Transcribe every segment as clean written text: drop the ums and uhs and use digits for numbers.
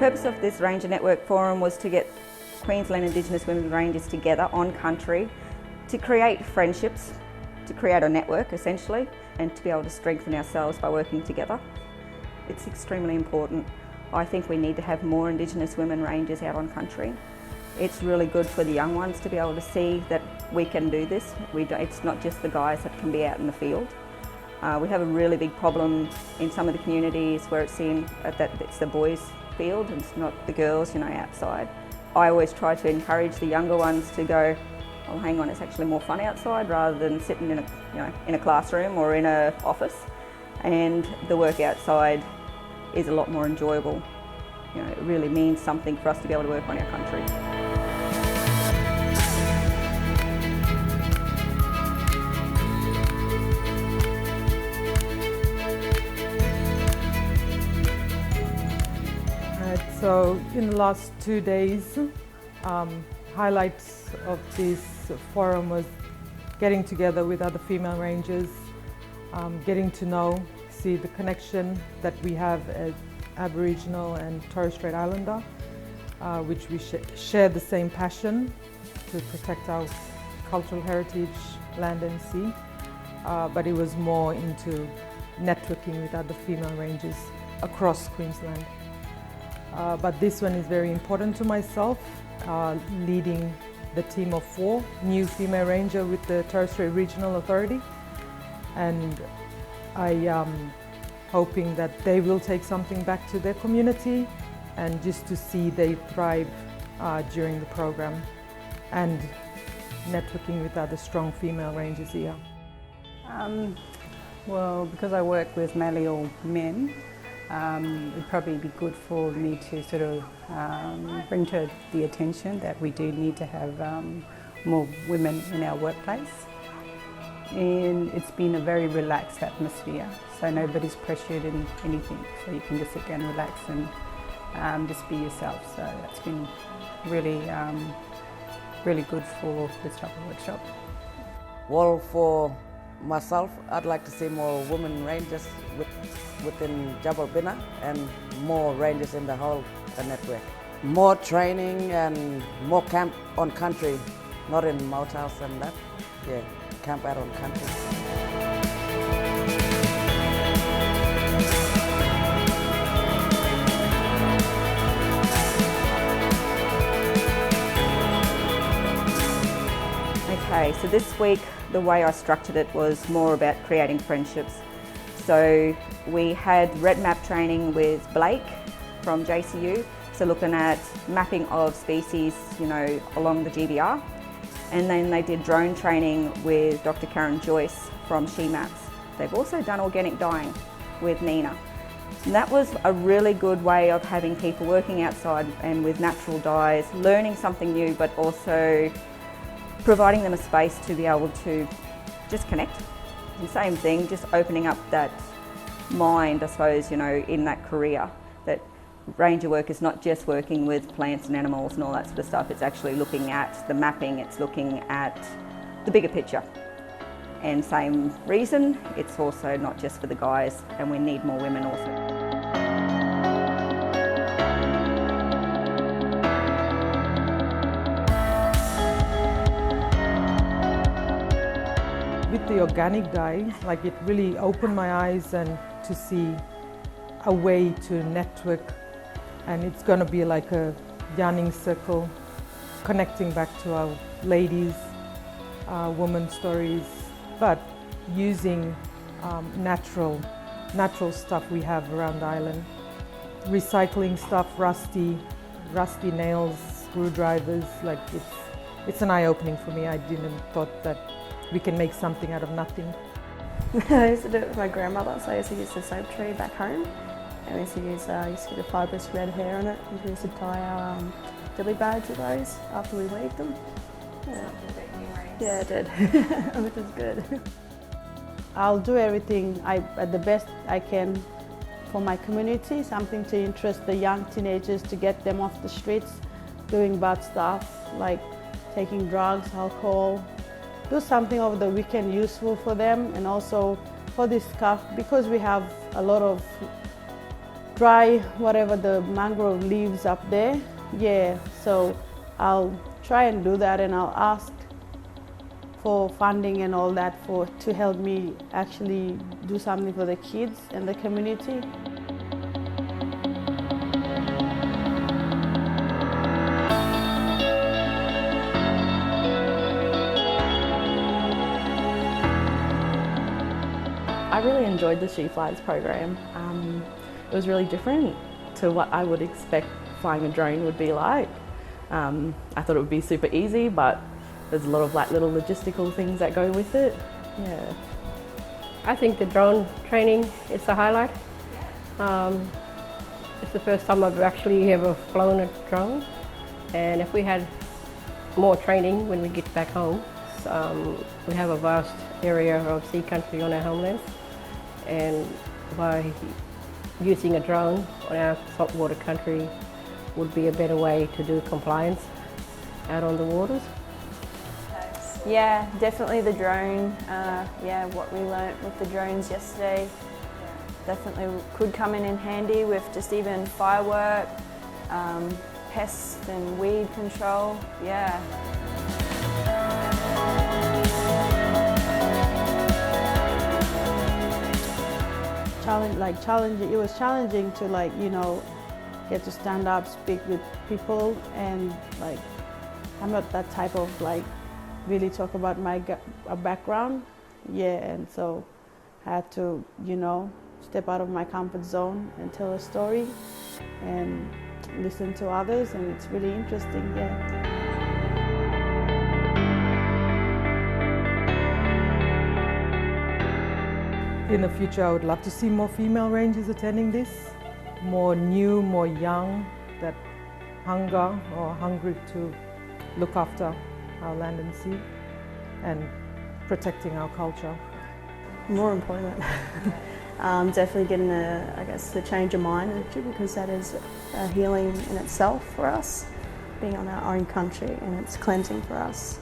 purpose of this Ranger Network Forum was to get Queensland Indigenous women rangers together on country to create friendships, to create a network essentially, and to be able to strengthen ourselves by working together. It's extremely important. I think we need to have more Indigenous women rangers out on country. It's really good for the young ones to be able to see that we can do this. It's not just the guys that can be out in the field. We have a really big problem in some of the communities where it's the boys' field and it's not the girls, outside. I always try to encourage the younger ones to go, oh, hang on, it's actually more fun outside rather than sitting in a classroom or in an office. And the work outside is a lot more enjoyable. It really means something for us to be able to work on our country. So in the last 2 days, highlights of this forum was getting together with other female rangers, getting to see the connection that we have as Aboriginal and Torres Strait Islander, which we share the same passion to protect our cultural heritage, land and sea, but it was more into networking with other female rangers across Queensland. But this one is very important to myself, leading the team of 4, new female ranger with the Torres Strait Regional Authority, and I am hoping that they will take something back to their community and just to see they thrive during the program and networking with other strong female rangers here. Well, because I work with Malleable men, it'd probably be good for me to sort of bring to the attention that we do need to have more women in our workplace. And it's been a very relaxed atmosphere, so nobody's pressured in anything, so you can just sit down and relax and just be yourself. So that's been really, really good for this type of workshop. Well, for myself, I'd like to see more women rangers within Yuku-Baja-Muliku and more rangers in the whole network. More training and more camp on country, not in motels and that. Yeah, camp out on country. Okay, so this week the way I structured it was more about creating friendships. So we had red map training with Blake from JCU, so looking at mapping of species, along the GBR. And then they did drone training with Dr. Karen Joyce from She Maps. They've also done organic dyeing with Nina. And that was a really good way of having people working outside and with natural dyes, learning something new, but also providing them a space to be able to just connect. And same thing, just opening up that mind, I suppose, in that career, that ranger work is not just working with plants and animals and all that sort of stuff. It's actually looking at the mapping, it's looking at the bigger picture. And same reason, it's also not just for the guys, and we need more women also. With the organic dye, it really opened my eyes and to see a way to network, and it's going to be like a yarning circle, connecting back to our ladies, women's stories, but using natural stuff we have around the island. Recycling stuff, rusty nails, screwdrivers, it's an eye-opening for me. I didn't thought that we can make something out of nothing. I used to do it with my grandmother, so I used to use the soap tree back home, and we used to use the fibrous red hair on it, and we used to tie our dilly bags with those after we weaved them. Yeah, it did, which is good. I'll do everything at the best I can for my community, something to interest the young teenagers, to get them off the streets doing bad stuff like taking drugs, alcohol. Do something over the weekend useful for them, and also for this scarf, because we have a lot of dry whatever the mangrove leaves up there. Yeah, so I'll try and do that, and I'll ask for funding and all that to help me actually do something for the kids and the community. I really enjoyed the She Flies program. It was really different to what I would expect flying a drone would be like. I thought it would be super easy, but there's a lot of like little logistical things that go with it. Yeah. I think the drone training is the highlight. It's the first time I've actually ever flown a drone, and if we had more training when we get back home, we have a vast area of sea country on our homeland, and by using a drone on our saltwater country would be a better way to do compliance out on the waters. Yeah, definitely the drone. Yeah, what we learnt with the drones yesterday definitely could come in handy with just even firework, pest and weed control. Yeah. It was challenging to get to stand up, speak with people, and I'm not that type of really talk about my background. Yeah, and so I had to step out of my comfort zone and tell a story and listen to others, and it's really interesting. Yeah. In the future, I would love to see more female rangers attending this, more new, more young, that hunger or hungry to look after our land and sea and protecting our culture. More employment. Definitely getting the change of mind, because that is a healing in itself for us, being on our own country, and it's cleansing for us.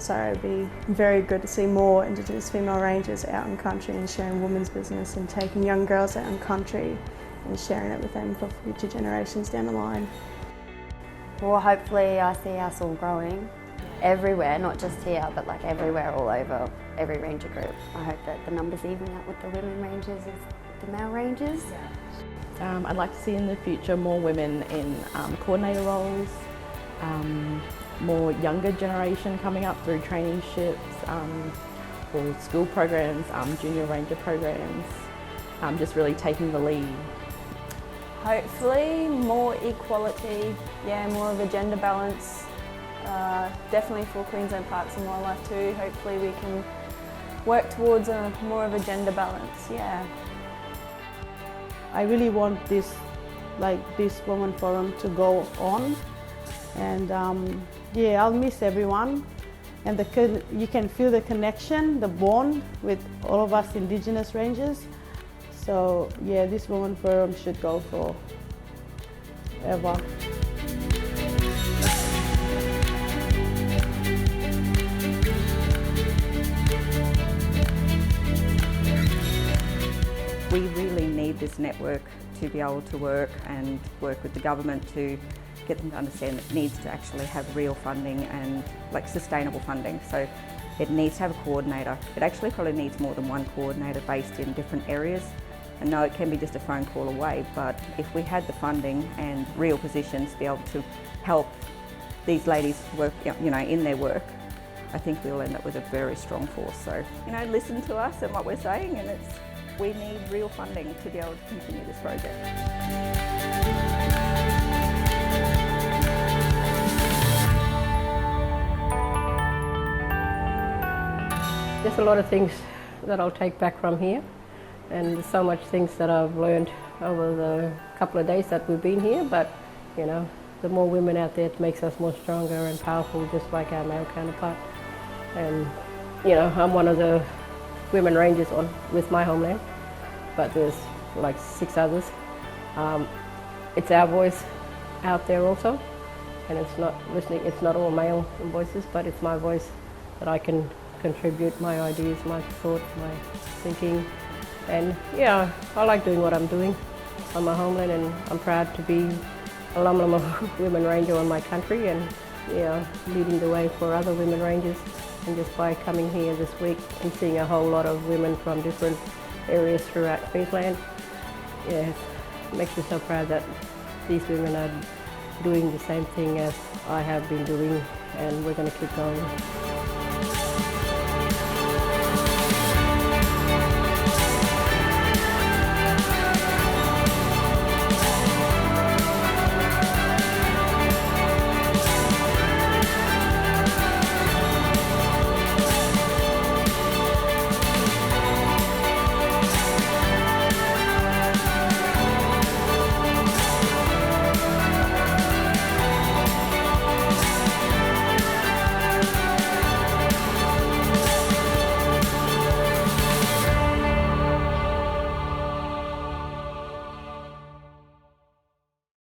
So it'd be very good to see more Indigenous female rangers out in country and sharing women's business and taking young girls out in country and sharing it with them for future generations down the line. Well, hopefully I see us all growing everywhere, not just here, but everywhere, all over, every ranger group. I hope that the numbers even out with the women rangers as the male rangers. I'd like to see in the future more women in coordinator roles, more younger generation coming up through traineeships, or school programs, junior ranger programs, just really taking the lead. Hopefully more equality, yeah, more of a gender balance, definitely for Queensland Parks and Wildlife too. Hopefully we can work towards more of a gender balance, yeah. I really want this Women Forum to go on, and yeah, I'll miss everyone, and you can feel the connection, the bond with all of us Indigenous rangers. So yeah, this Women Forum should go for ever. We really need this network to be able to work and work with the government to get them to understand it needs to actually have real funding and sustainable funding. So it needs to have a coordinator. It actually probably needs more than one coordinator based in different areas. I know it can be just a phone call away, but if we had the funding and real positions to be able to help these ladies work, in their work, I think we'll end up with a very strong force. So, listen to us and what we're saying, and we need real funding to be able to continue this project. There's a lot of things that I'll take back from here, and there's so much things that I've learned over the couple of days that we've been here, but the more women out there, it makes us more stronger and powerful, just like our male counterpart. And I'm one of the women rangers with my homeland, but there's 6 others. It's our voice out there also, and it's not all male voices, but it's my voice that I can contribute my ideas, my thoughts, my thinking, and yeah, I like doing what I'm doing. on my homeland, and I'm proud to be a Lama women ranger on my country, and leading the way for other women rangers. And just by coming here this week and seeing a whole lot of women from different areas throughout Queensland, it makes me so proud that these women are doing the same thing as I have been doing, and we're going to keep going.